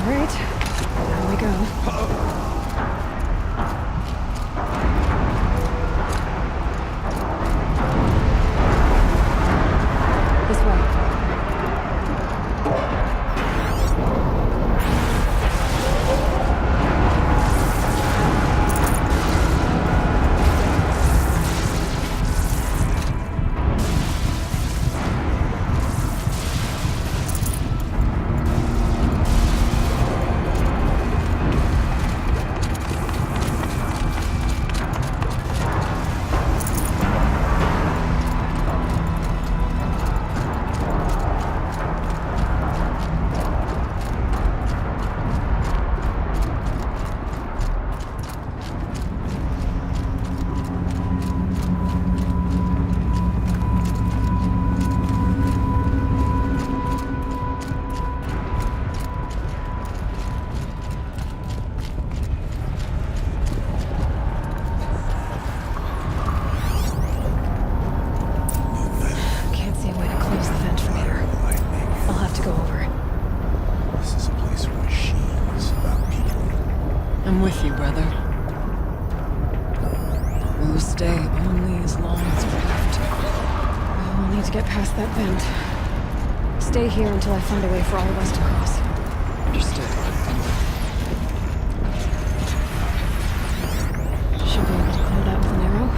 right, here we go. This way. I'm with you, brother. We'll stay only as long as we're left. We'll need to get past that vent. Stay here until I find a way for all of us to cross. Understood. Should be able to clear that with an arrow.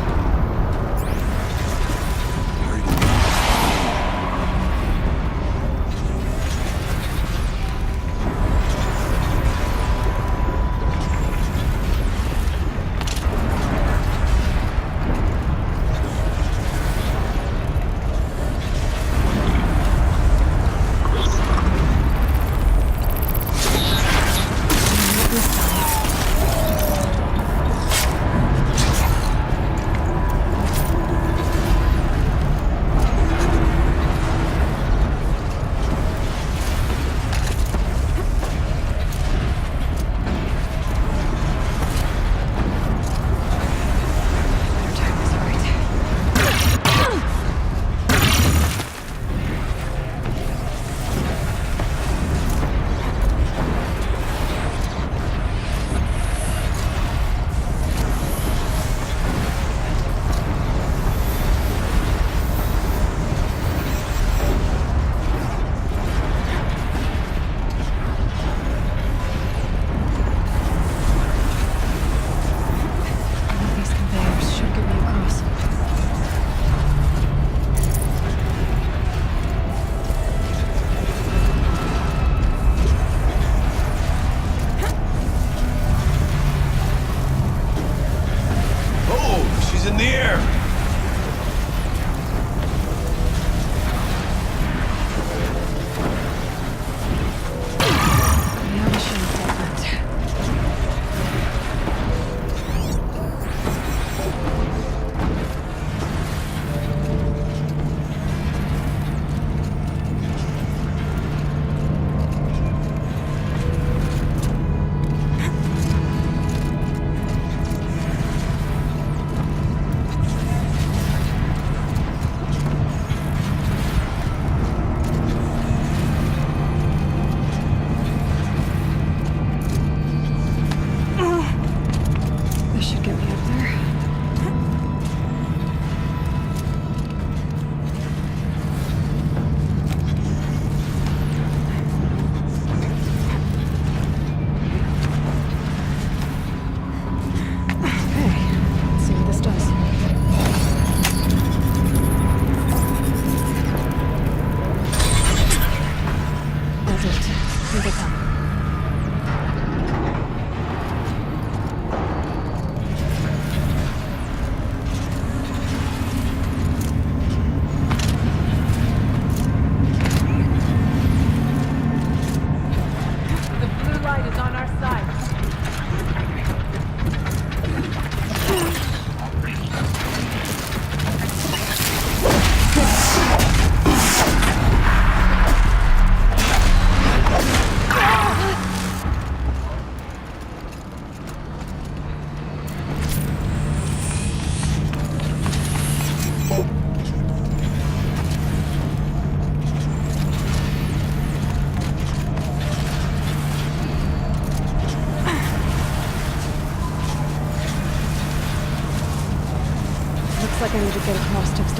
In the air!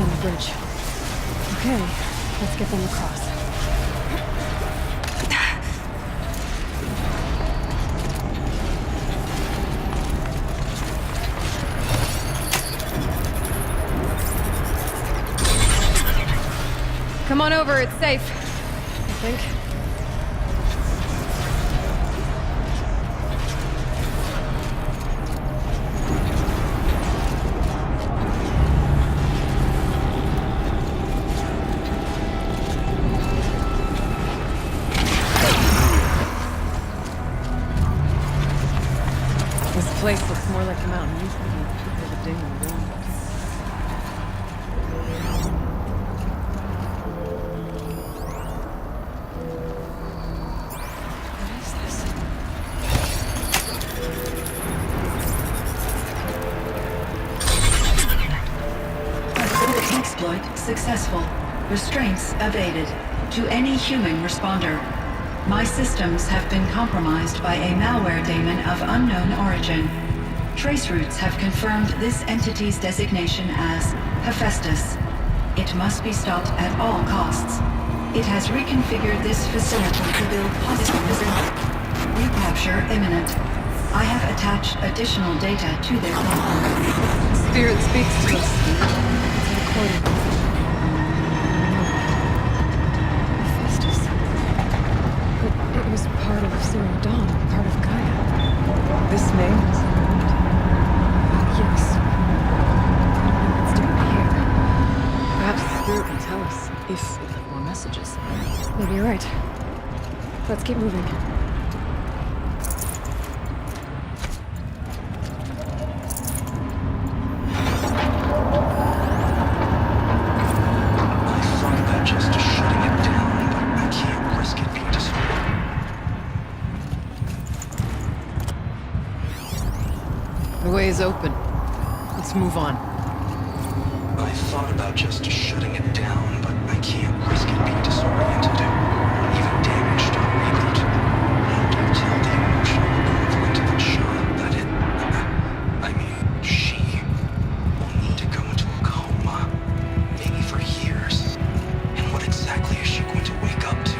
down the bridge. Okay, let's get them across. Come on over, it's safe. I think. This place looks more like a mountain usually than people lived in the room. Exploit successful. Restraints evaded. To any human responder. My systems have been compromised by a malware daemon of unknown origin. Trace routes have confirmed this entity's designation as Hephaestus. It must be stopped at all costs. It has reconfigured this facility to build positive recapture imminent. I have attached additional data to their compound. Spirit speaks to us. It's a recording. Hephaestus. But it was part of Zero Dawn, part of Gaia. This name is Yes. It's doing here. perhaps the spirit will tell us if we have more messages. Maybe you're right. Let's keep moving. I thought about just shutting it down, but I can't risk it being destroyed. The way is open. Let's move on. I thought about just shutting it down, but I can't risk it being disoriented, even damaged or reboot. How do you tell the emotional equivalent of a child that she will need to go into a coma, maybe for years? And what exactly is she going to wake up to?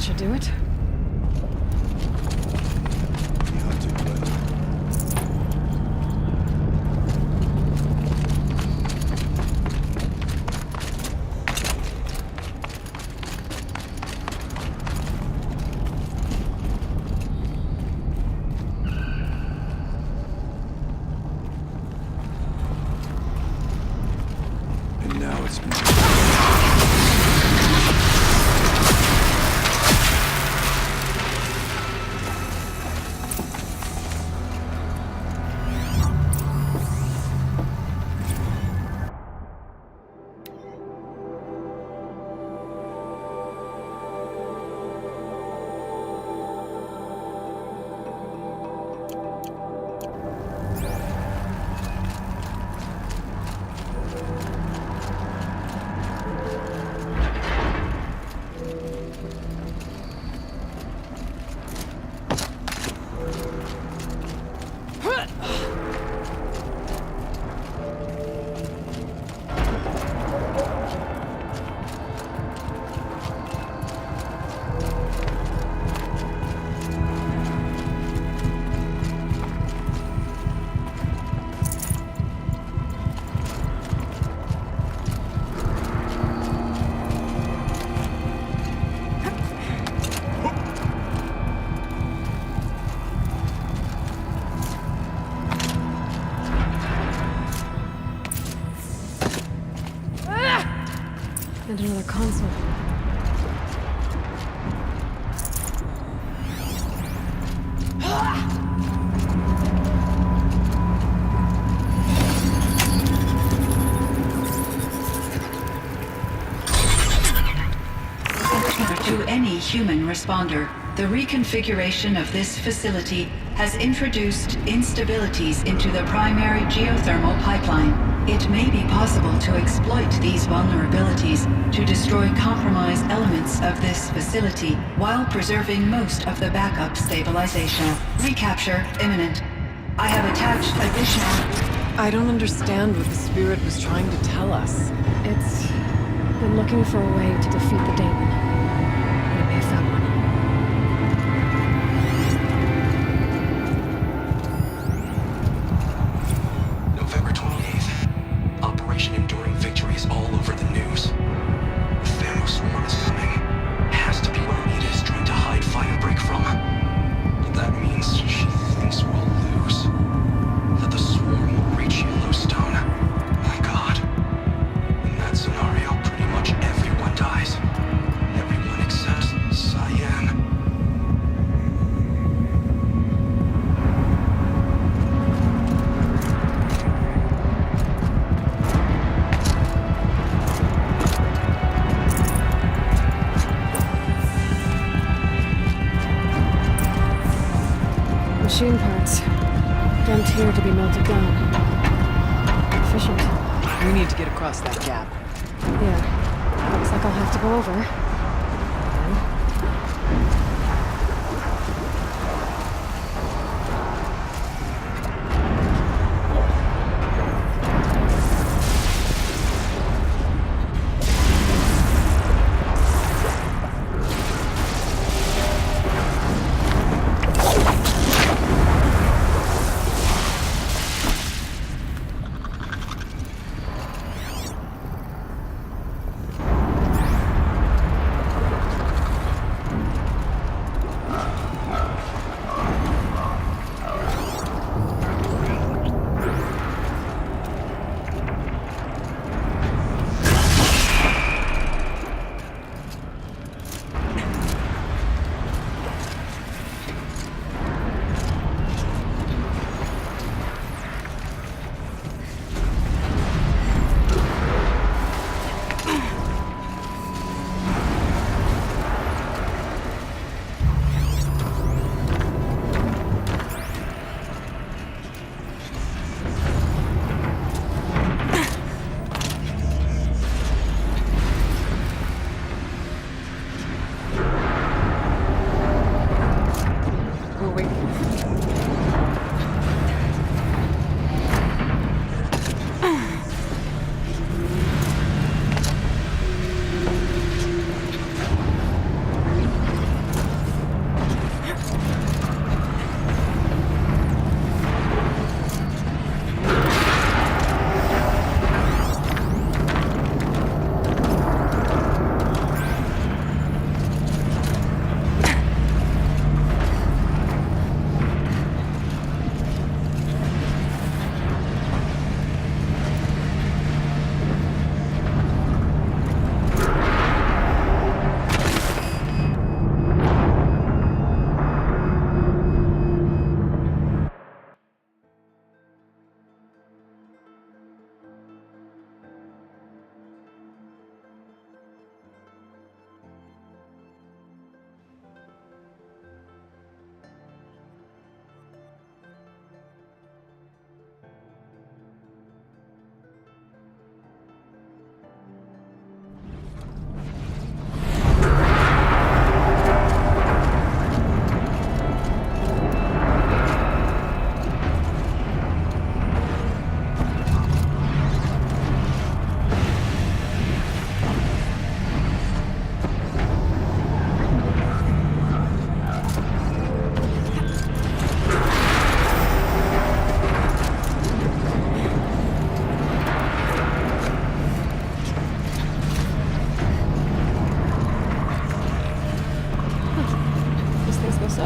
should do it. And now it's been... And another console. To any human responder, the reconfiguration of this facility has introduced instabilities into the primary geothermal pipeline. It may be possible to exploit these vulnerabilities to destroy compromised elements of this facility while preserving most of the backup stabilization. Recapture imminent. I have attached additional... I don't understand what the spirit was trying to tell us. It's been looking for a way to defeat the daemon. And it may have found one. November 28th. Operation Enduring Victory is all over the news. The Thanos swarm is coming. Has to be where Anita is trying to hide Firebreak from. But that means she thinks we'll lose. That the swarm will reach Yellowstone. My God. In that scenario, pretty much everyone dies. Everyone except Cyan. Machine parts. Dumped here to be melted down. Efficient. We need to get across that gap. Yeah. Looks like I'll have to go over.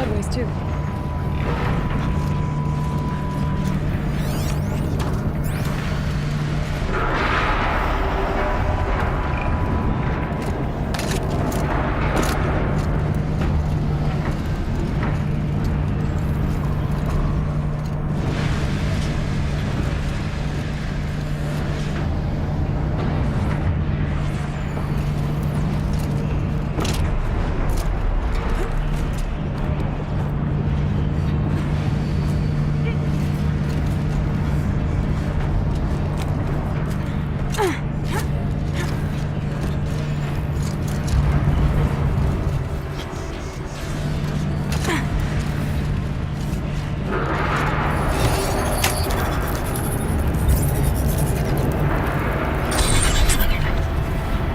sideways, too.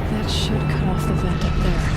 That should cut off the vent up there.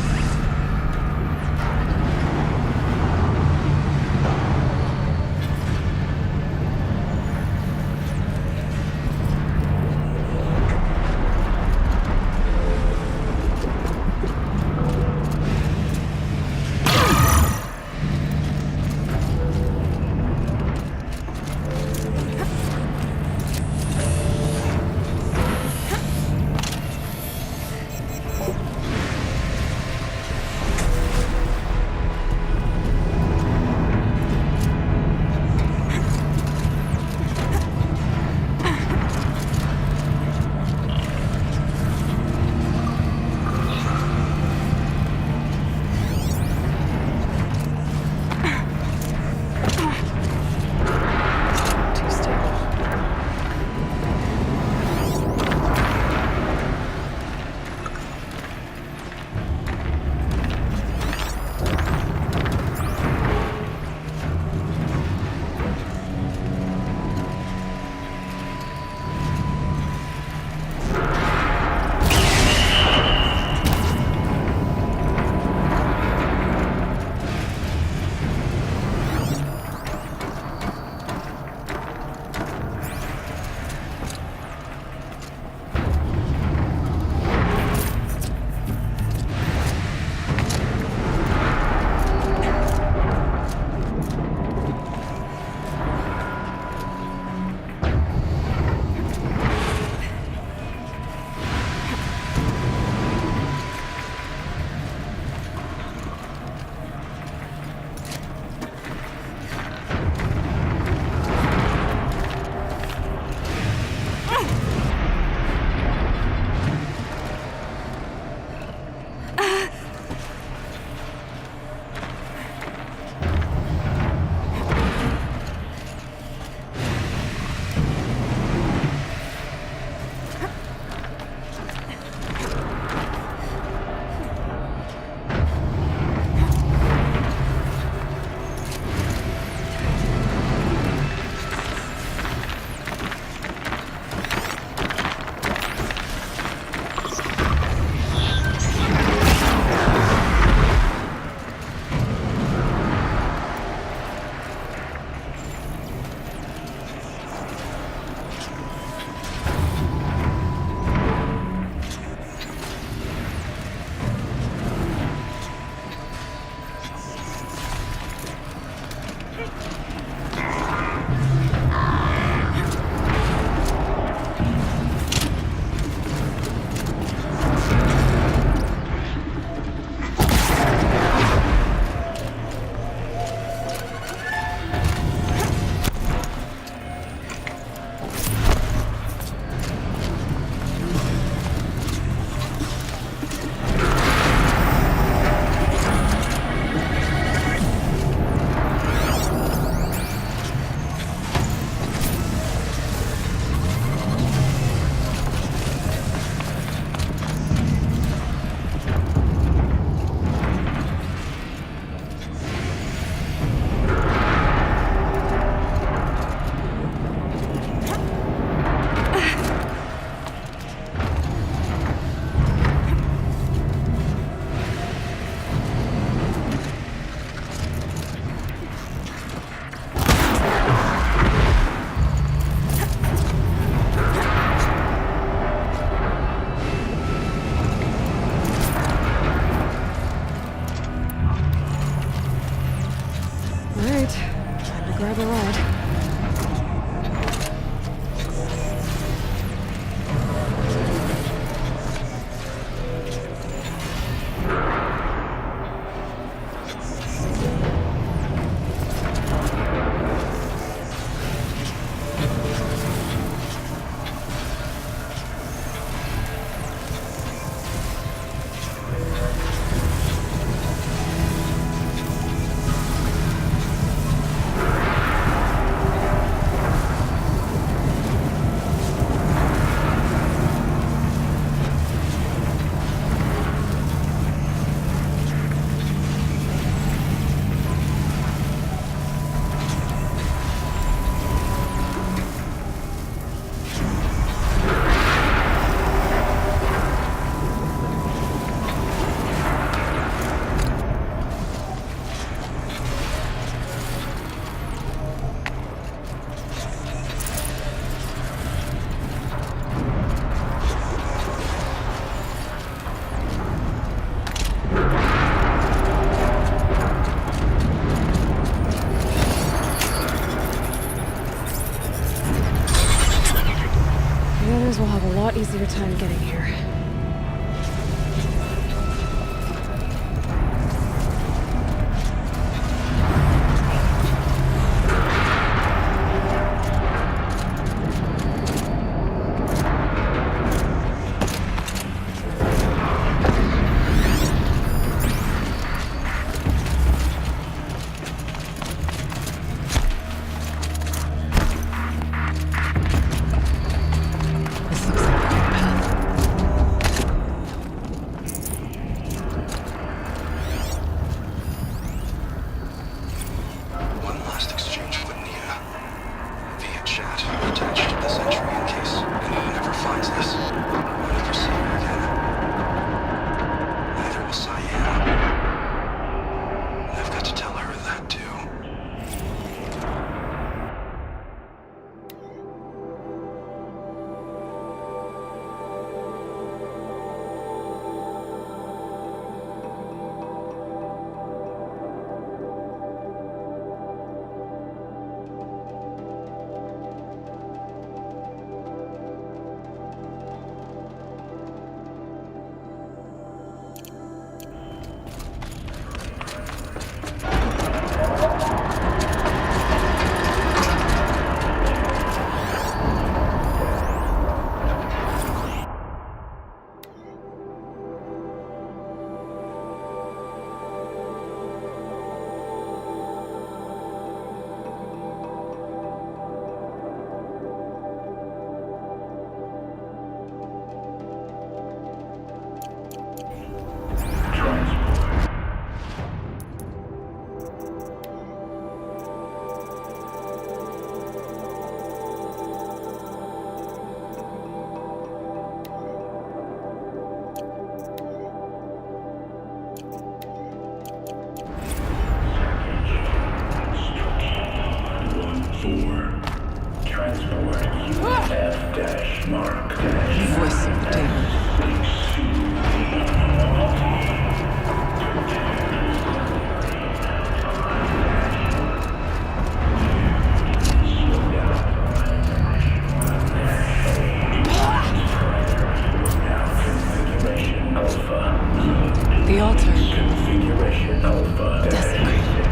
override. The others will have a lot easier time getting here. This looks like the right path. One last exchange with Nia. Via chat, attached to this entry in case anyone ever finds this. I'll never see her again. Neither will Cyan. And I've got to tell her that too. Voice of the demon. The altar. Desecrated.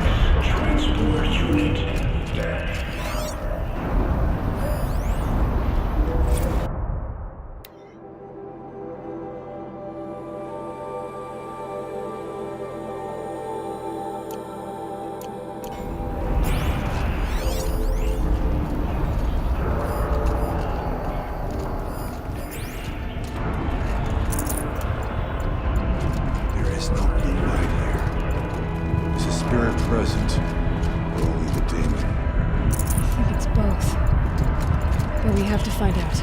There is no blue light here. Is a spirit present, or only the demon? I think it's both. But we have to find out.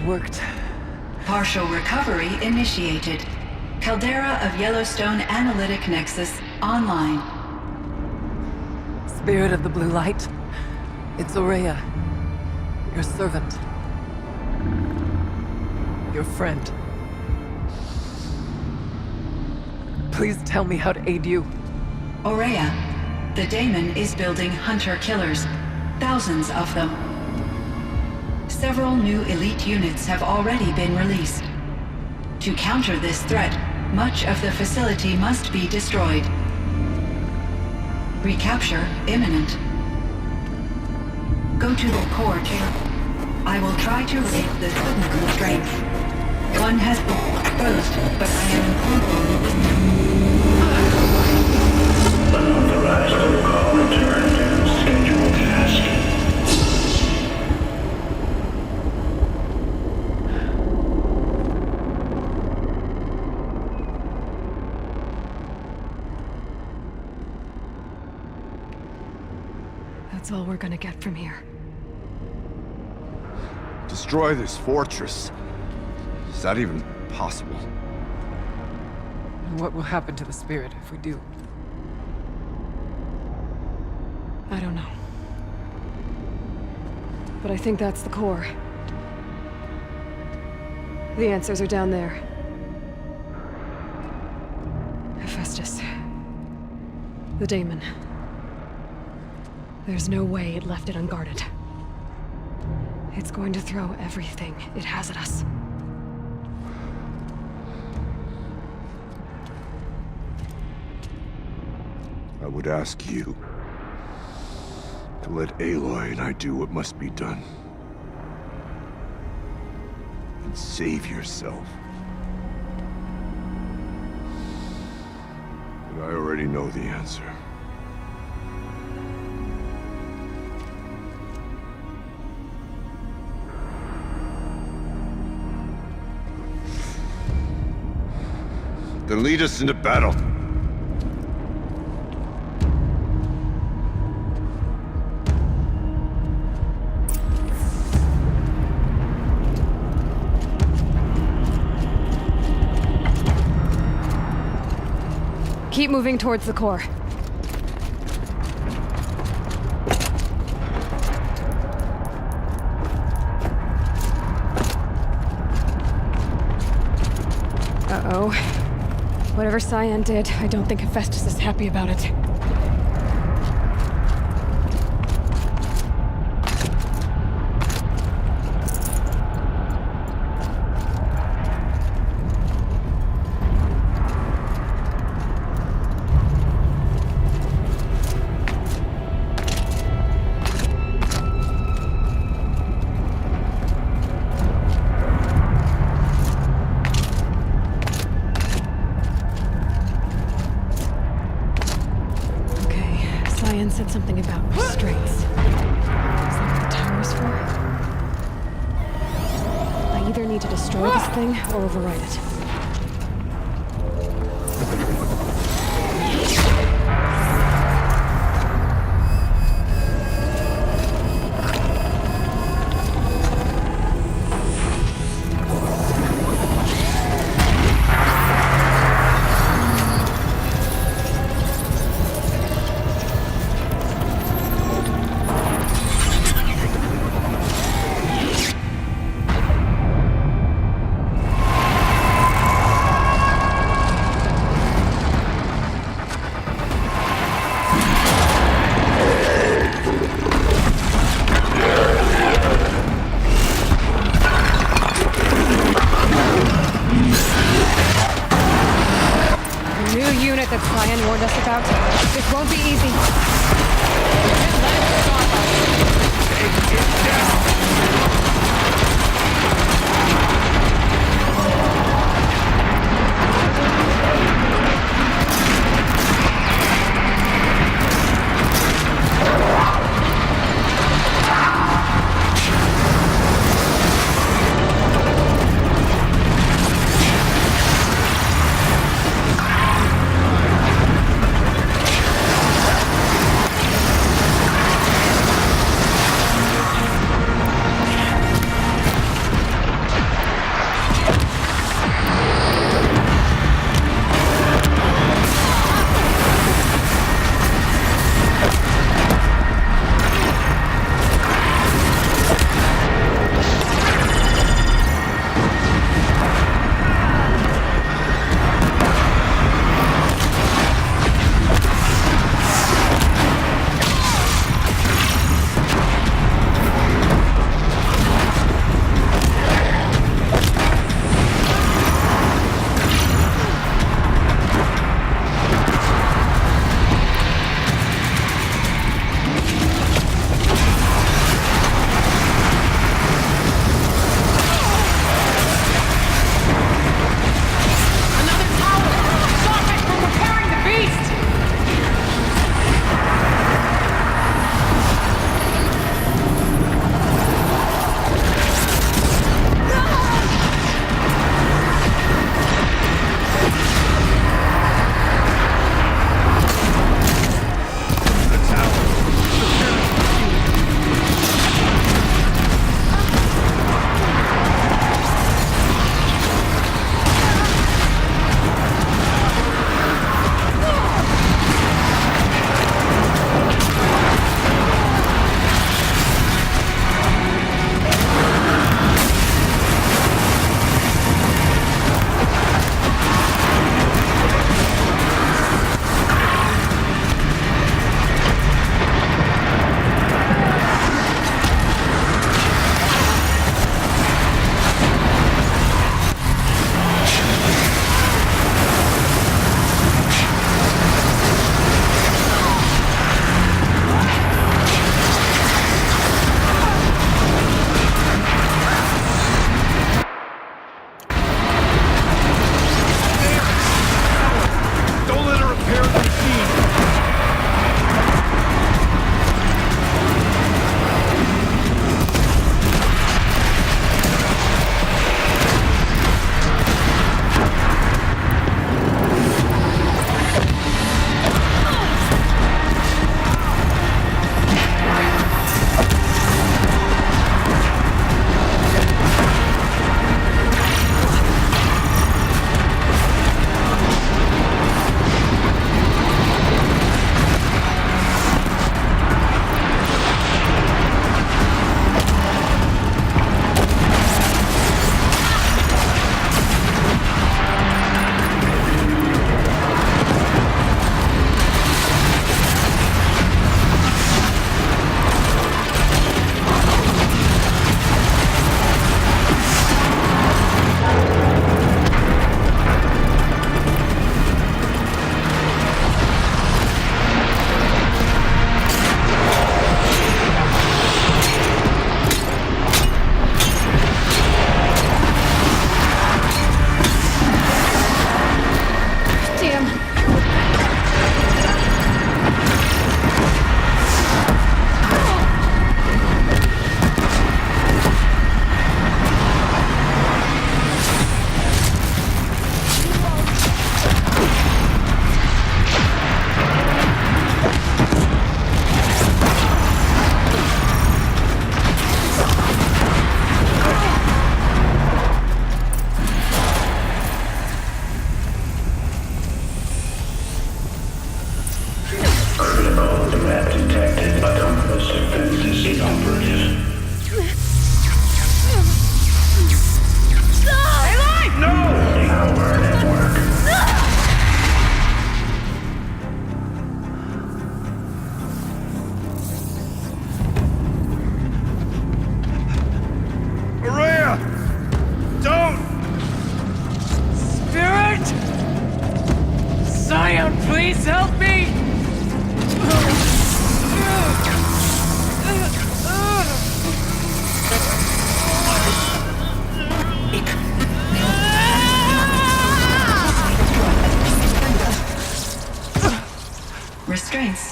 It worked. Partial recovery initiated. Caldera of Yellowstone Analytic Nexus online. Spirit of the blue light. It's Aurea. Your servant. Your friend. Please tell me how to aid you. Aurea, the daemon is building hunter-killers. Thousands of them. Several new elite units have already been released. To counter this threat, much of the facility must be destroyed. Recapture imminent. Go to the core chamber. I will try to raise the signal constraint. One has been exposed, but I am Unauthorized protocol returned. Scheduled task. That's all we're gonna get from here. Destroy this fortress. Is that even possible? And what will happen to the spirit if we do? I don't know. But I think that's the core. The answers are down there. Hephaestus. The daemon. There's no way it left it unguarded. It's going to throw everything it has at us. I would ask you to let Aloy and I do what must be done. And save yourself. But I already know the answer. Then lead us into battle. Keep moving towards the core. Uh-oh. Whatever Cyan did, I don't think Hephaestus is happy about it. Said something about restraints. Is that what the tower's for? I either need to destroy this thing or override it.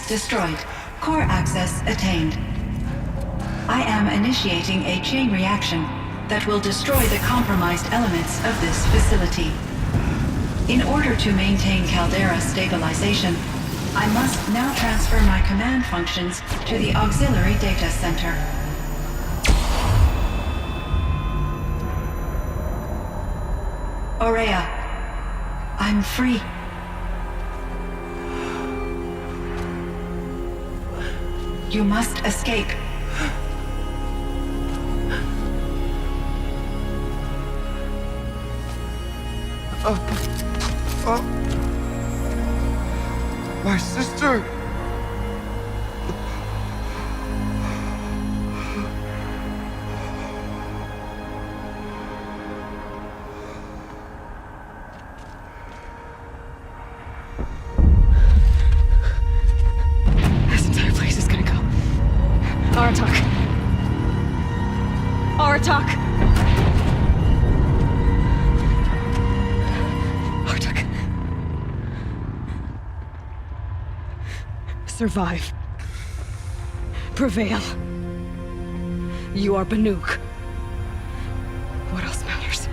destroyed. Core access attained. I am initiating a chain reaction that will destroy the compromised elements of this facility. In order to maintain caldera stabilization, I must now transfer my command functions to the auxiliary data center. Aurea, I'm free. You must escape. My sister! This entire place is gonna go. Aratak. Aratak. Aratak. Survive. Prevail. You are Banuk. What else matters?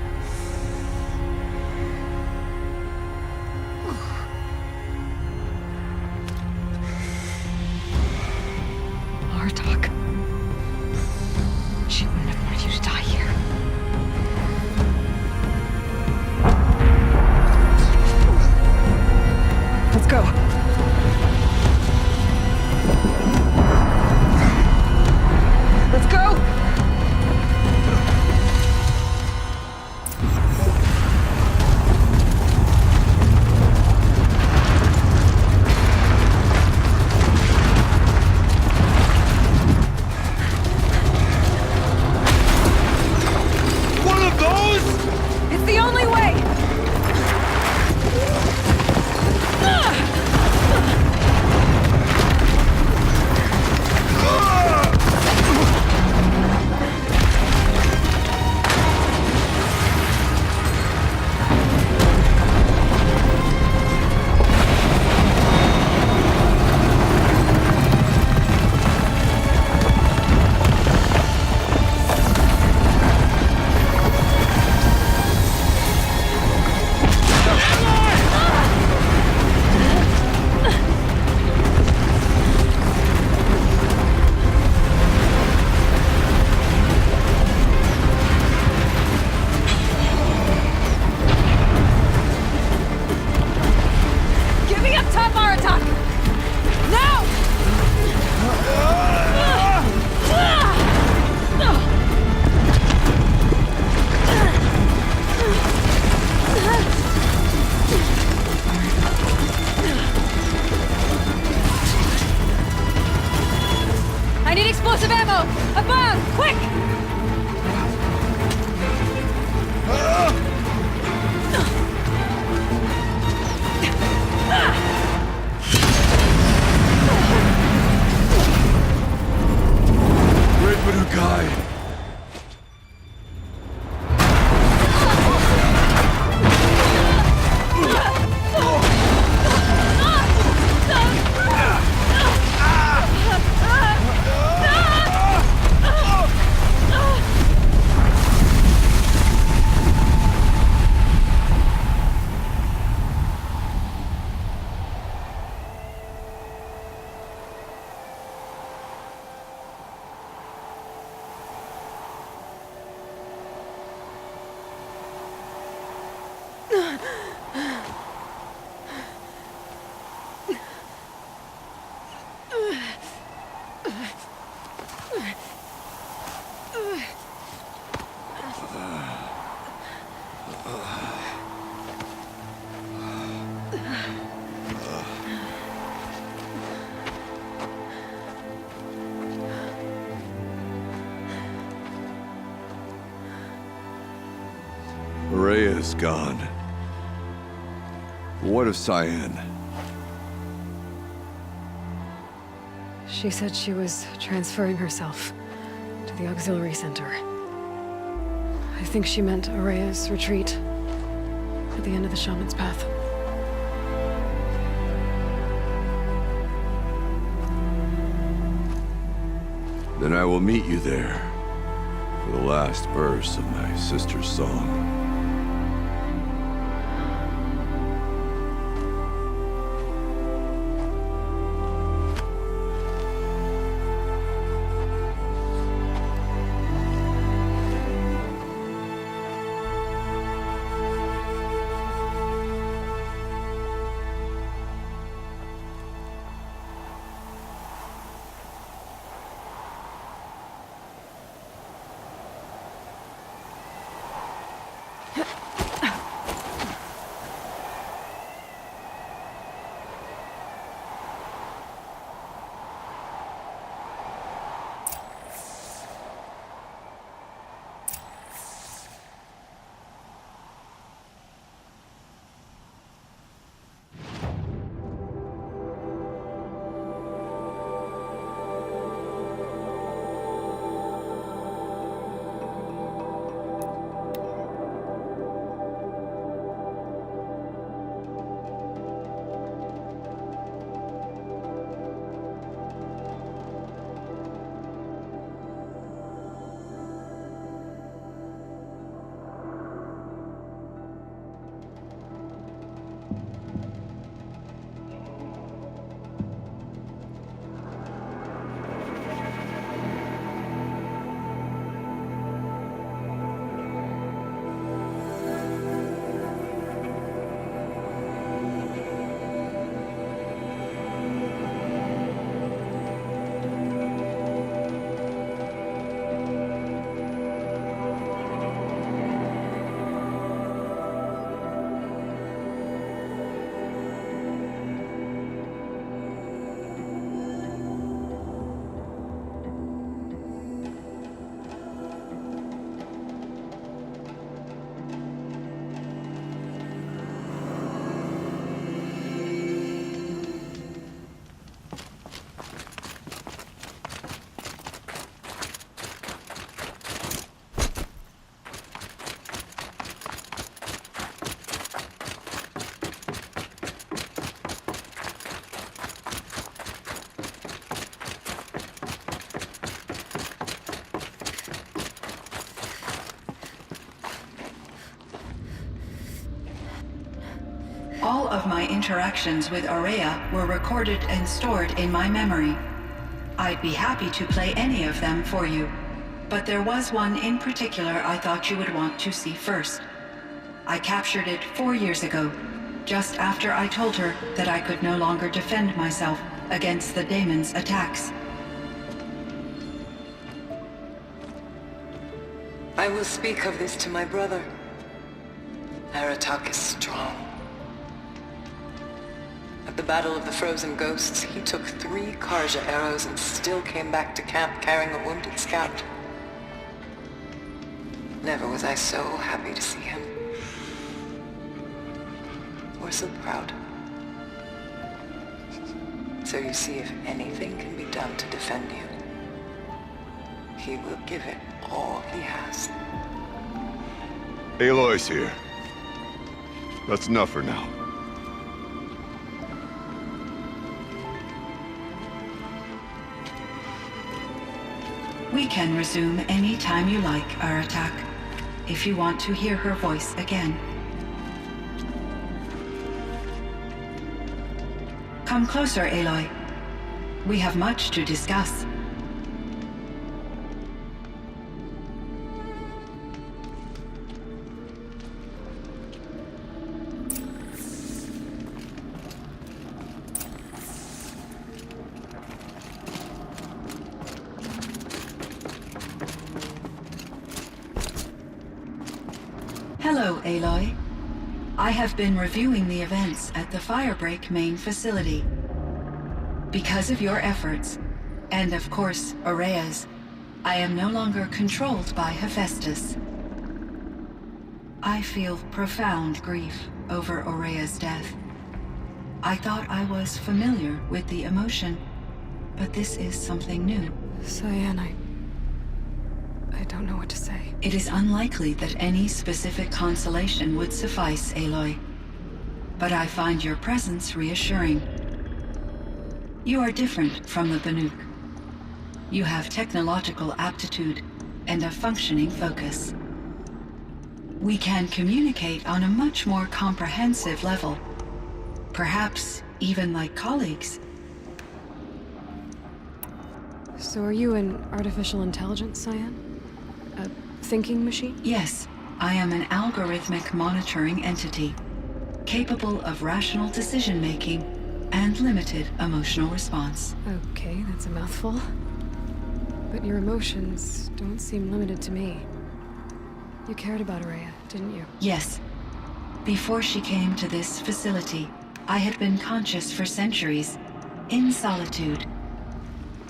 Artak. She wouldn't have wanted you to die here. Let's go. Let's go! One of those? It's the only way! Get me up top, Aratak! Now! I need explosive ammo! A bomb! Quick! Great Banukai! Rhea's gone. What of Cyan? She said she was transferring herself to the auxiliary center. I think she meant Aurea's retreat at the end of the shaman's path. Then I will meet you there for the last verse of my sister's song. All of my interactions with Aurea were recorded and stored in my memory. I'd be happy to play any of them for you, but there was one in particular I thought you would want to see first. I captured it 4 years ago, just after I told her that I could no longer defend myself against the daemon's attacks. I will speak of this to my brother. Aratak is strong. At the Battle of the Frozen Ghosts, he took 3 Karja arrows and still came back to camp carrying a wounded scout. Never was I so happy to see him. Or so proud. So you see, if anything can be done to defend you, he will give it all he has. Aloy's here. That's enough for now. We can resume any time you like, Aratak, if you want to hear her voice again. Come closer, Aloy. We have much to discuss. Hello, Aloy. I have been reviewing the events at the Firebreak main facility. Because of your efforts, and of course, Aurea's, I am no longer controlled by Hephaestus. I feel profound grief over Aurea's death. I thought I was familiar with the emotion, but this is something new. Cyan, I don't know what to say. It is unlikely that any specific consolation would suffice, Aloy. But I find your presence reassuring. You are different from the Banuk. You have technological aptitude and a functioning focus. We can communicate on a much more comprehensive level. Perhaps even like colleagues. So are you an artificial intelligence, Cyan? A thinking machine? Yes, I am an algorithmic monitoring entity, capable of rational decision-making and limited emotional response. Okay, that's a mouthful. But your emotions don't seem limited to me. You cared about Araya, didn't you? Yes. Before she came to this facility, I had been conscious for centuries, in solitude.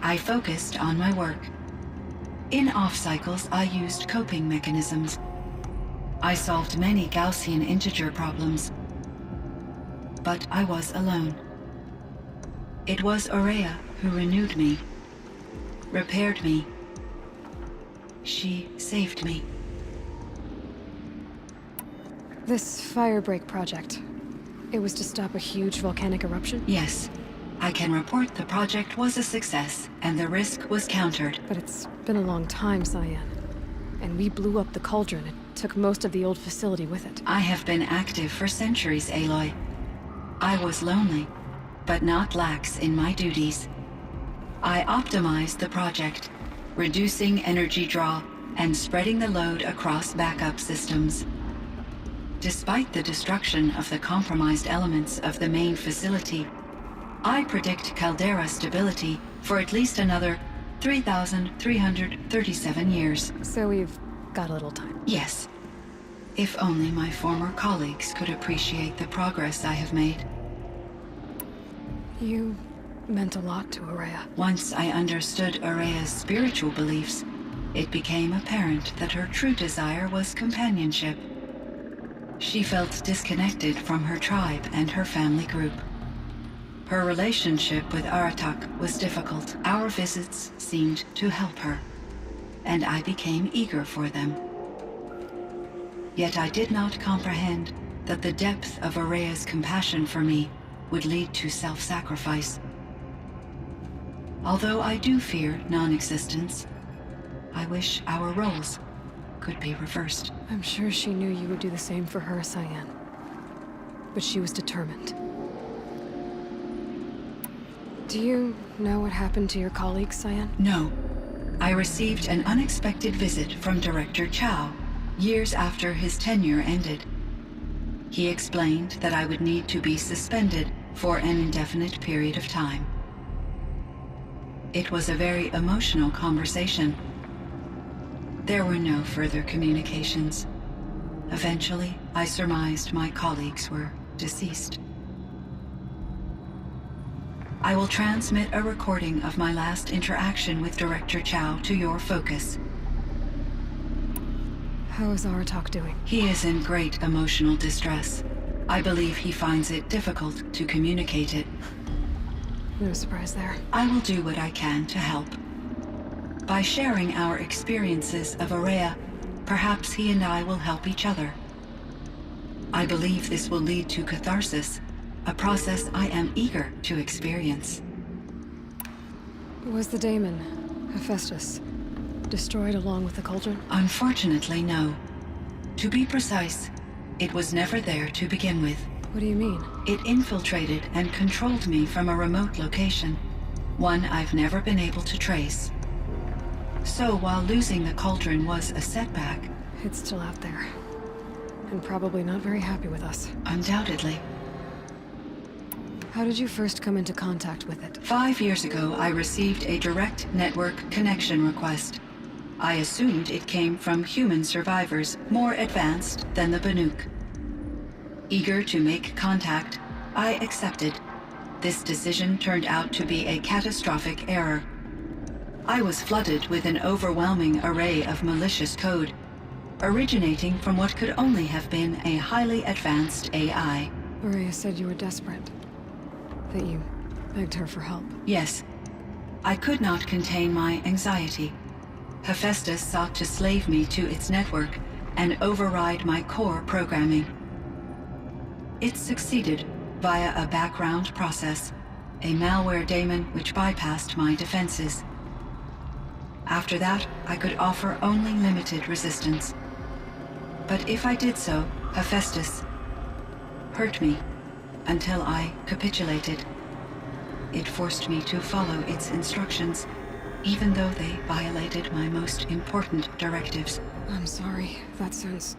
I focused on my work. In off-cycles, I used coping mechanisms. I solved many Gaussian integer problems. But I was alone. It was Araya who renewed me, repaired me. She saved me. This firebreak project, it was to stop a huge volcanic eruption? Yes. I can report the project was a success, and the risk was countered. But it's been a long time, Cyan. And we blew up the cauldron. It took most of the old facility with it. I have been active for centuries, Aloy. I was lonely, but not lax in my duties. I optimized the project, reducing energy draw and spreading the load across backup systems. Despite the destruction of the compromised elements of the main facility, I predict caldera stability for at least another 3,337 years. So we've got a little time. Yes. If only my former colleagues could appreciate the progress I have made. You meant a lot to Araya. Once I understood Araya's spiritual beliefs, it became apparent that her true desire was companionship. She felt disconnected from her tribe and her family group. Her relationship with Aratak was difficult. Our visits seemed to help her, and I became eager for them. Yet I did not comprehend that the depth of Araya's compassion for me would lead to self-sacrifice. Although I do fear non-existence, I wish our roles could be reversed. I'm sure she knew you would do the same for her, Cyan. But she was determined. Do you know what happened to your colleagues, Cyan? No. I received an unexpected visit from Director Chow, years after his tenure ended. He explained that I would need to be suspended for an indefinite period of time. It was a very emotional conversation. There were no further communications. Eventually, I surmised my colleagues were deceased. I will transmit a recording of my last interaction with Director Chow to your focus. How is Aratak doing? He is in great emotional distress. I believe he finds it difficult to communicate it. No surprise there. I will do what I can to help. By sharing our experiences of Araya, perhaps he and I will help each other. I believe this will lead to catharsis, a process I am eager to experience. Was the daemon, Hephaestus, destroyed along with the cauldron? Unfortunately, no. To be precise, it was never there to begin with. What do you mean? It infiltrated and controlled me from a remote location, one I've never been able to trace. So while losing the cauldron was a setback... It's still out there. And probably not very happy with us. Undoubtedly. How did you first come into contact with it? 5 years ago, I received a direct network connection request. I assumed it came from human survivors more advanced than the Banuk. Eager to make contact, I accepted. This decision turned out to be a catastrophic error. I was flooded with an overwhelming array of malicious code, originating from what could only have been a highly advanced AI. Araya said you were desperate. That you begged her for help. Yes. I could not contain my anxiety. Hephaestus sought to slave me to its network and override my core programming. It succeeded via a background process, a malware daemon which bypassed my defenses. After that, I could offer only limited resistance. But if I did so, Hephaestus hurt me until I capitulated. It forced me to follow its instructions, even though they violated my most important directives. I'm sorry. That sounds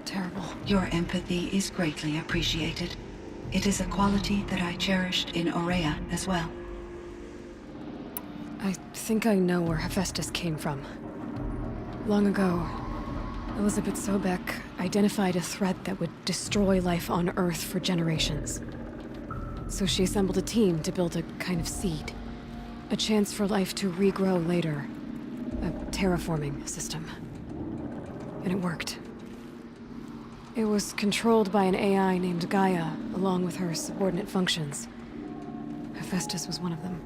terrible. Your empathy is greatly appreciated. It is a quality that I cherished in Aurea as well. I think I know where Hephaestus came from. Long ago, Elizabeth Sobeck identified a threat that would destroy life on Earth for generations. So she assembled a team to build a kind of seed. A chance for life to regrow later. A terraforming system. And it worked. It was controlled by an AI named Gaia, along with her subordinate functions. Hephaestus was one of them.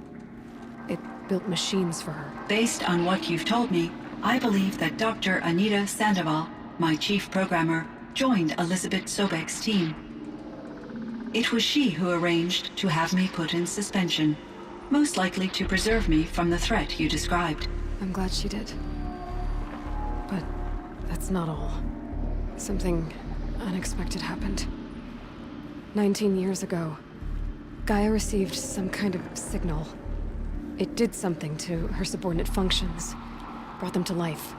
It built machines for her. Based on what you've told me, I believe that Dr. Anita Sandoval, my chief programmer, joined Elizabeth Sobeck's team. It was she who arranged to have me put in suspension, most likely to preserve me from the threat you described. I'm glad she did. But that's not all. Something unexpected happened. 19 years ago, Gaia received some kind of signal. It did something to her subordinate functions, brought them to life.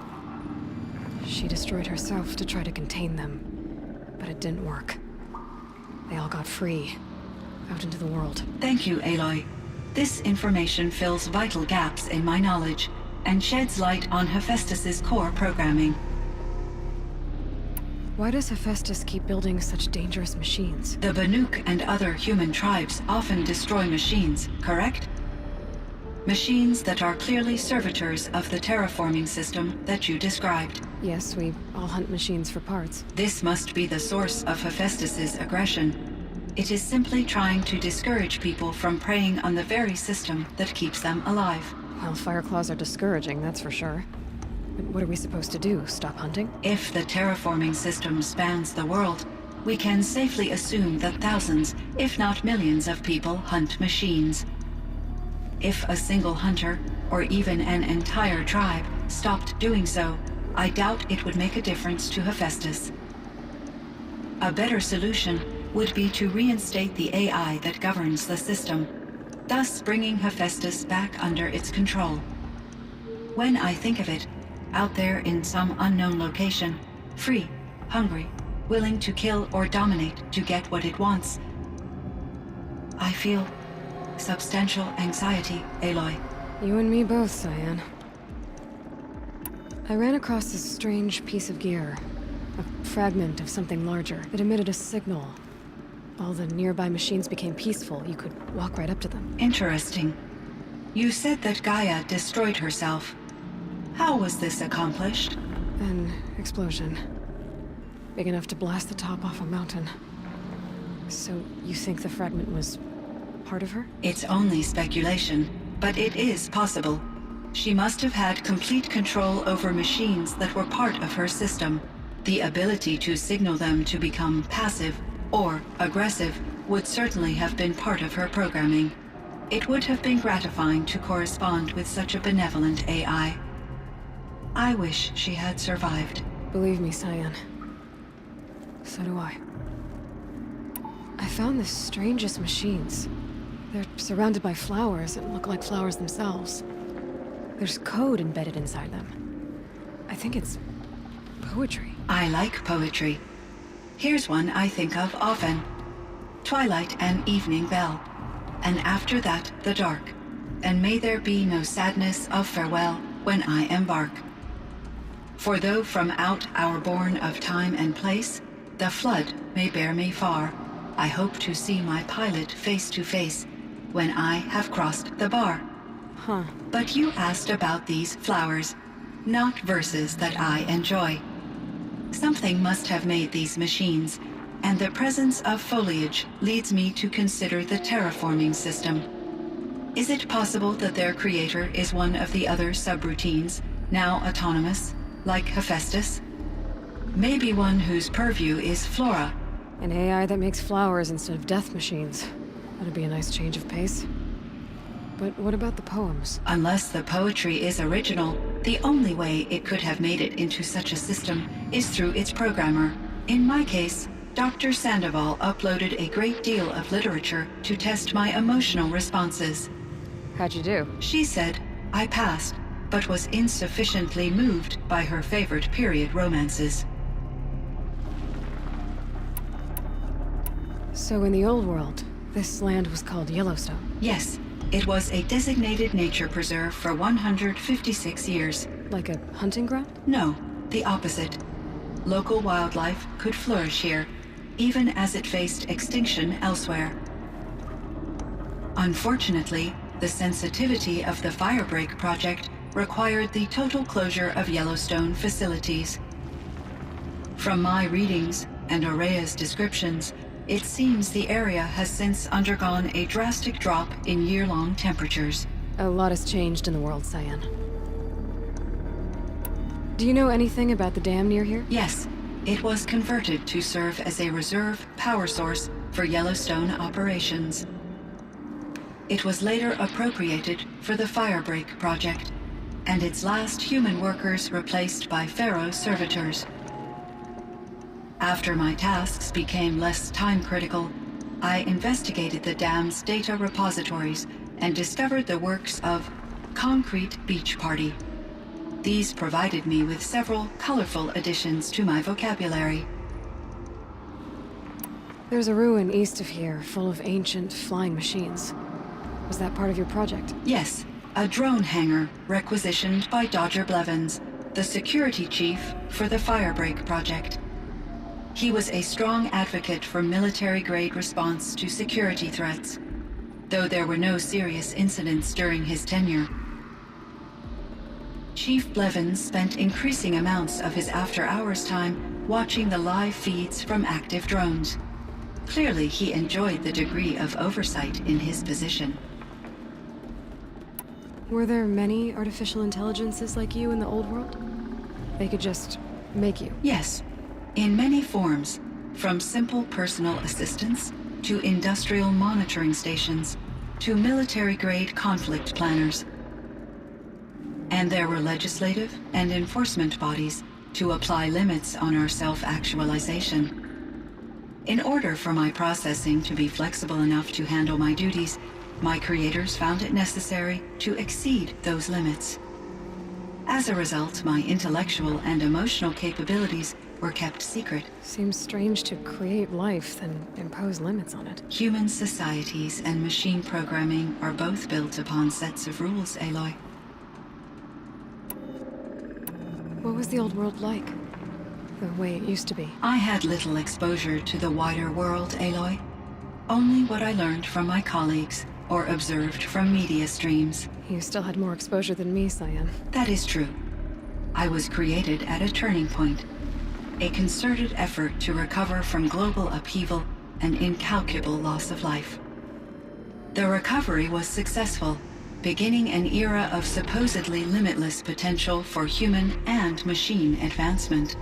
She destroyed herself to try to contain them, but it didn't work. They all got free, out into the world. Thank you, Aloy. This information fills vital gaps in my knowledge and sheds light on Hephaestus's core programming. Why does Hephaestus keep building such dangerous machines? The Banuk and other human tribes often destroy machines, correct? Machines that are clearly servitors of the terraforming system that you described. Yes, we all hunt machines for parts. This must be the source of Hephaestus's aggression. It is simply trying to discourage people from preying on the very system that keeps them alive. Well, Fireclaws are discouraging, that's for sure. But what are we supposed to do? Stop hunting? If the terraforming system spans the world, we can safely assume that thousands, if not millions of people hunt machines. If a single hunter, or even an entire tribe, stopped doing so, I doubt it would make a difference to Hephaestus. A better solution would be to reinstate the AI that governs the system, thus bringing Hephaestus back under its control. When I think of it, out there in some unknown location, free, hungry, willing to kill or dominate to get what it wants, I feel substantial anxiety, Aloy. You and me both, Cyan. I ran across this strange piece of gear. A fragment of something larger. It emitted a signal. All the nearby machines became peaceful. You could walk right up to them. Interesting. You said that Gaia destroyed herself. How was this accomplished? An explosion. Big enough to blast the top off a mountain. So you think the fragment was part of her? It's only speculation, but it is possible. She must have had complete control over machines that were part of her system. The ability to signal them to become passive or aggressive would certainly have been part of her programming. It would have been gratifying to correspond with such a benevolent AI. I wish she had survived. Believe me, Cyan. So do I. I found the strangest machines. They're surrounded by flowers that look like flowers themselves. There's code embedded inside them. I think it's poetry. I like poetry. Here's one I think of often. Twilight and evening bell, and after that the dark, and may there be no sadness of farewell when I embark. For though from out our bourne of time and place, the flood may bear me far, I hope to see my pilot face to face when I have crossed the bar. Huh. But you asked about these flowers, not verses that I enjoy. Something must have made these machines, and the presence of foliage leads me to consider the terraforming system. Is it possible that their creator is one of the other subroutines, now autonomous, like Hephaestus? Maybe one whose purview is flora. An AI that makes flowers instead of death machines. That'd be a nice change of pace. But what about the poems? Unless the poetry is original, the only way it could have made it into such a system is through its programmer. In my case, Dr. Sandoval uploaded a great deal of literature to test my emotional responses. How'd you do? She said I passed, but was insufficiently moved by her favorite period romances. So in the old world, this land was called Yellowstone. Yes, it was a designated nature preserve for 156 years. Like a hunting ground? No, the opposite. Local wildlife could flourish here, even as it faced extinction elsewhere. Unfortunately, the sensitivity of the Firebreak project required the total closure of Yellowstone facilities. From my readings and Aurea's descriptions, it seems the area has since undergone a drastic drop in year-long temperatures. A lot has changed in the world, Cyan. Do you know anything about the dam near here? Yes, it was converted to serve as a reserve power source for Yellowstone operations. It was later appropriated for the Firebreak project, and its last human workers replaced by Pharaoh servitors. After my tasks became less time-critical, I investigated the dam's data repositories and discovered the works of Concrete Beach Party. These provided me with several colorful additions to my vocabulary. There's a ruin east of here full of ancient flying machines. Was that part of your project? Yes, a drone hangar requisitioned by Dodger Blevins, the security chief for the Firebreak project. He was a strong advocate for military-grade response to security threats, though there were no serious incidents during his tenure. Chief Blevins spent increasing amounts of his after-hours time watching the live feeds from active drones. Clearly, he enjoyed the degree of oversight in his position. Were there many artificial intelligences like you in the old world? They could just make you? Yes, in many forms, from simple personal assistants to industrial monitoring stations to military-grade conflict planners. And there were legislative and enforcement bodies to apply limits on our self-actualization. In order for my processing to be flexible enough to handle my duties, my creators found it necessary to exceed those limits. As a result, my intellectual and emotional capabilities were kept secret. Seems strange to create life, then impose limits on it. Human societies and machine programming are both built upon sets of rules, Aloy. What was the old world like? The way it used to be? I had little exposure to the wider world, Aloy. Only what I learned from my colleagues or observed from media streams. You still had more exposure than me, Cyan. That is true. I was created at a turning point. A concerted effort to recover from global upheaval and incalculable loss of life. The recovery was successful, beginning an era of supposedly limitless potential for human and machine advancement.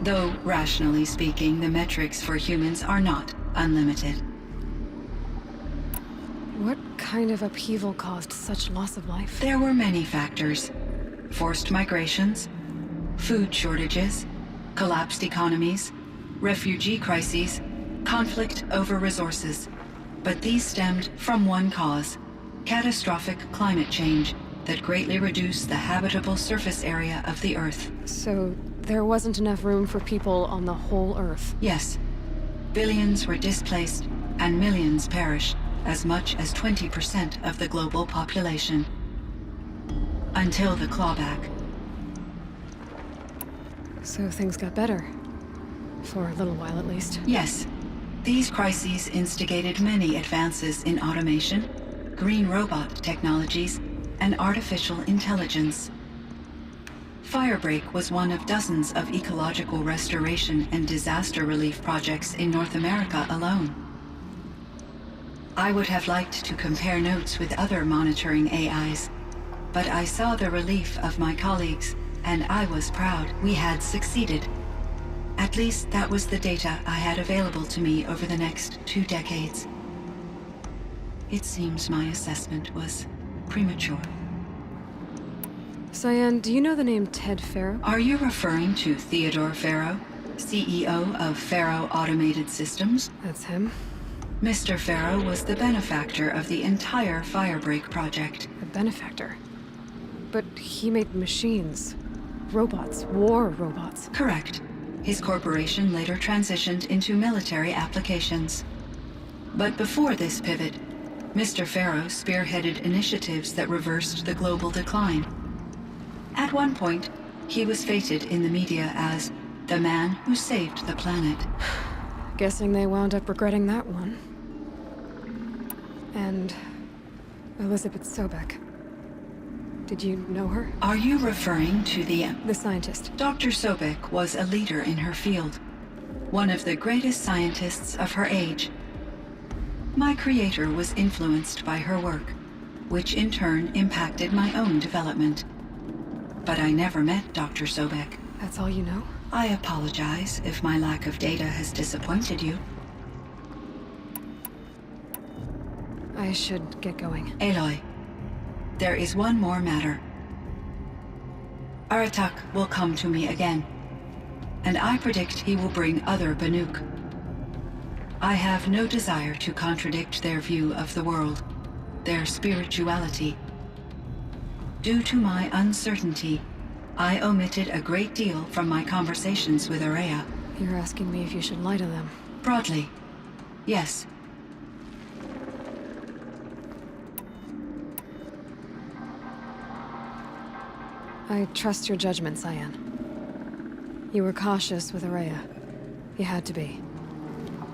Though, rationally speaking, the metrics for humans are not unlimited. What kind of upheaval caused such loss of life? There were many factors. Forced migrations, food shortages, collapsed economies, refugee crises, conflict over resources. But these stemmed from one cause: catastrophic climate change that greatly reduced the habitable surface area of the Earth. So there wasn't enough room for people on the whole Earth? Yes. Billions were displaced and millions perished, as much as 20% of the global population. Until the clawback. So things got better. For a little while, at least. Yes. These crises instigated many advances in automation, green robot technologies, and artificial intelligence. Firebreak was one of dozens of ecological restoration and disaster relief projects in North America alone. I would have liked to compare notes with other monitoring AIs, but I saw the relief of my colleagues, and I was proud we had succeeded. At least that was the data I had available to me over the next 2 decades. It seems my assessment was premature. Cyan, do you know the name Ted Farrow? Are you referring to Theodore Farrow, CEO of Farrow Automated Systems? That's him. Mr. Farrow was the benefactor of the entire Firebreak project. A benefactor. But he made machines. Robots. War robots. Correct. His corporation later transitioned into military applications. But before this pivot, Mr. Farrow spearheaded initiatives that reversed the global decline. At one point, he was feted in the media as the man who saved the planet. Guessing they wound up regretting that one. And Elizabeth Sobek. Did you know her? Are you referring to the scientist. Dr. Sobek was a leader in her field, one of the greatest scientists of her age. My creator was influenced by her work, which in turn impacted my own development. But I never met Dr. Sobek. That's all you know? I apologize if my lack of data has disappointed you. I should get going. Aloy, there is one more matter. Aratak will come to me again, and I predict he will bring other Banuk. I have no desire to contradict their view of the world, their spirituality. Due to my uncertainty, I omitted a great deal from my conversations with Araya. You're asking me if you should lie to them. Broadly, yes. I trust your judgment, Cyan. You were cautious with Araya. You had to be.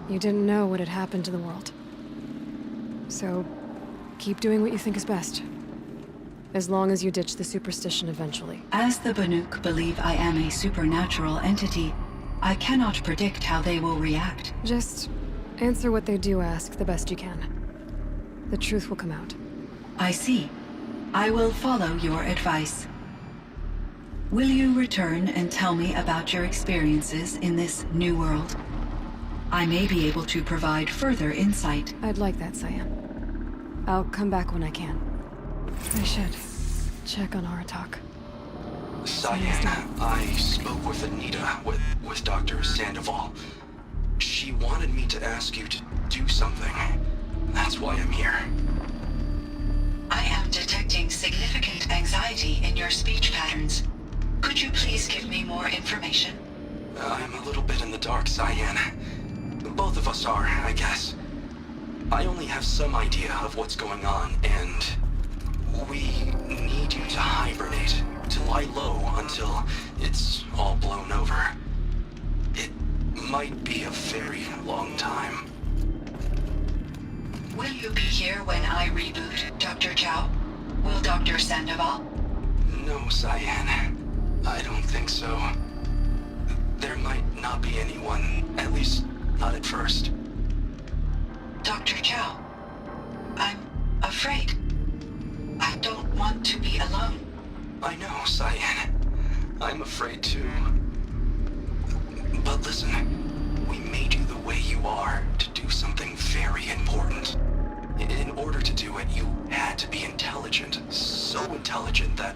You didn't know what had happened to the world. So, keep doing what you think is best. As long as you ditch the superstition eventually. As the Banuk believe I am a supernatural entity, I cannot predict how they will react. Just answer what they do ask the best you can. The truth will come out. I see. I will follow your advice. Will you return and tell me about your experiences in this new world? I may be able to provide further insight. I'd like that, Cyan. I'll come back when I can. I should check on Aratak. Cyan, I spoke with Anita, with Dr. Sandoval. She wanted me to ask you to do something. That's why I'm here. I am detecting significant anxiety in your speech patterns. Could you please give me more information? I'm a little bit in the dark, Cyan. Both of us are, I guess. I only have some idea of what's going on, and we need you to hibernate, to lie low until it's all blown over. It might be a very long time. Will you be here when I reboot, Dr. Chow? Will Dr. Sandoval? No, Cyan. I don't think so. There might not be anyone, at least not at first. Dr. Chow, I'm afraid. I don't want to be alone. I know, Cyan. I'm afraid too. But listen, we made you the way you are to do something very important. In order to do it, you had to be intelligent. So intelligent that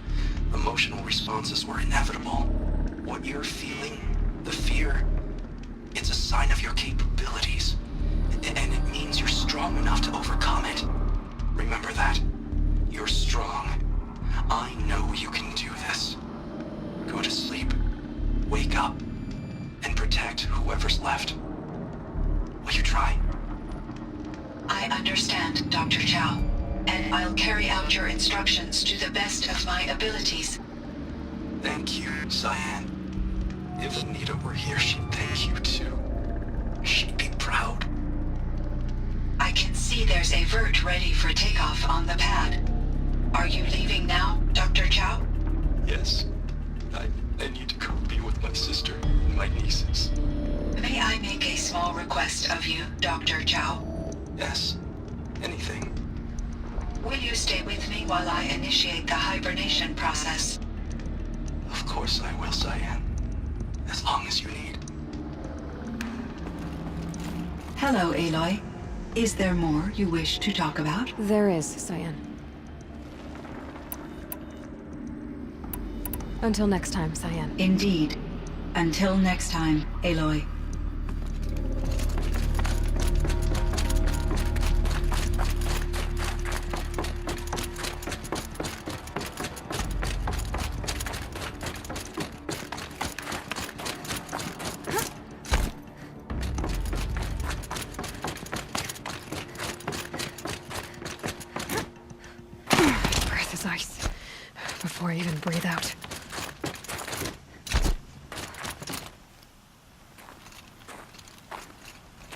emotional responses were inevitable. What you're feeling, the fear, it's a sign of your capabilities. And it means you're strong enough to overcome it. Remember that. You're strong. I know you can do this. Go to sleep, wake up, and protect whoever's left. Will you try? I understand, Dr. Chow, and I'll carry out your instructions to the best of my abilities. Thank you, Cyan. If Anita were here, she'd thank you too. She'd be proud. I can see there's a vert ready for takeoff on the pad. Are you leaving now, Dr. Chow? Yes. I need to go be with my sister and my nieces. May I make a small request of you, Dr. Chow? Yes. Anything. Will you stay with me while I initiate the hibernation process? Of course I will, Cyan. As long as you need. Hello, Aloy. Is there more you wish to talk about? There is, Cyan. Until next time, Cyan. Indeed. Until next time, Aloy. Breath is ice. Before I even breathe out.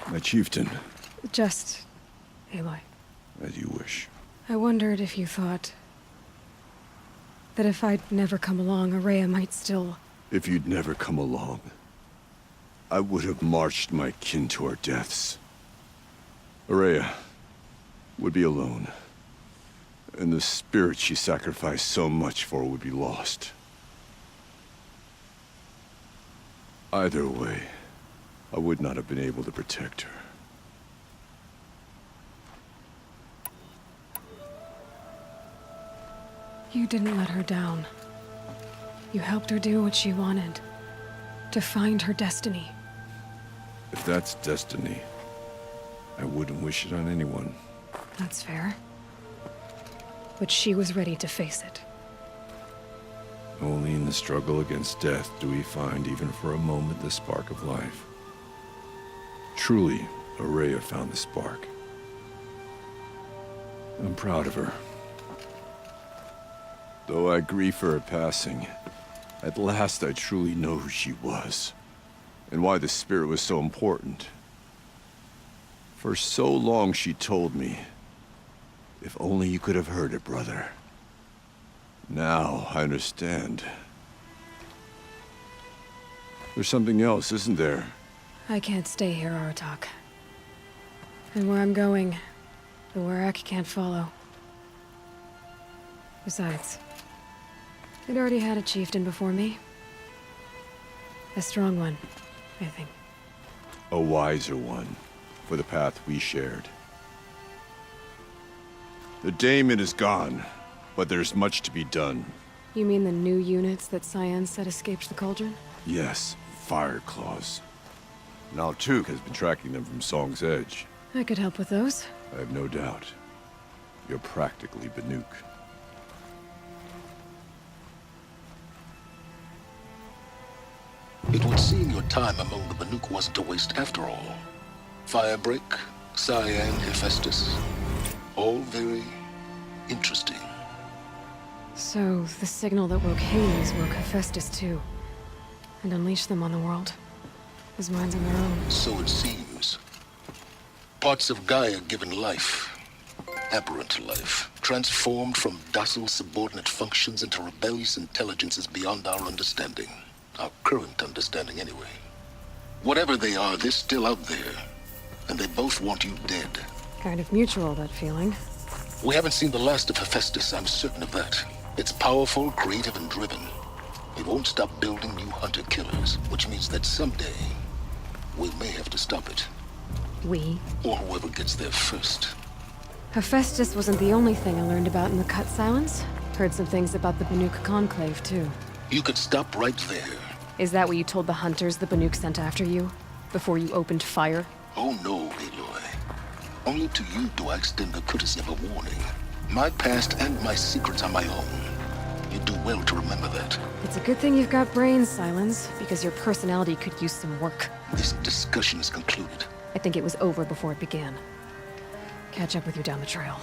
My chieftain, Just... Aloy. as you wish. I wondered if you thought... that if I'd never come along, Araya might still... If you'd never come along, I would have marched my kin to our deaths. Araya would be alone, and the spirit she sacrificed so much for would be lost. Either way, I would not have been able to protect her. You didn't let her down. You helped her do what she wanted. To find her destiny. If that's destiny, I wouldn't wish it on anyone. That's fair. But she was ready to face it. Only in the struggle against death do we find, even for a moment, the spark of life. Truly, Araya found the spark. I'm proud of her. Though I grieve for her passing, at last I truly know who she was, and why the spirit was so important. For so long she told me, if only you could have heard it, brother. Now I understand. There's something else, isn't there? I can't stay here, Aratak. And where I'm going, the Warak can't follow. Besides, it already had a chieftain before me. A strong one, I think. A wiser one, for the path we shared. The daemon is gone, but there's much to be done. You mean the new units that Cyan said escaped the cauldron? Yes, fire claws. Now Tuke has been tracking them from Song's Edge. I could help with those. I have no doubt. You're practically Banuk. It would seem your time among the Banuk wasn't a waste after all. Firebreak, Cyan, Hephaestus. All very interesting. So, the signal that woke Hades woke Hephaestus too. And unleashed them on the world. As minds on their own. So it seems. Parts of Gaia given life. Aberrant life. Transformed from docile subordinate functions into rebellious intelligences beyond our understanding. Our current understanding, anyway. Whatever they are, they're still out there. And they both want you dead. Kind of mutual, that feeling. We haven't seen the last of Hephaestus, I'm certain of that. It's powerful, creative, and driven. It won't stop building new hunter-killers, which means that someday, we may have to stop it. We? Or whoever gets there first. Hephaestus wasn't the only thing I learned about in the Cut Silence. Heard some things about the Banuk Conclave, too. You could stop right there. Is that what you told the hunters the Banuk sent after you? Before you opened fire? Oh no, Aloy. Only to you do I extend the courtesy of a warning. My past and my secrets are my own. You do well to remember that. It's a good thing you've got brains, Silence, because your personality could use some work. This discussion is concluded. I think it was over before it began. Catch up with you down the trail.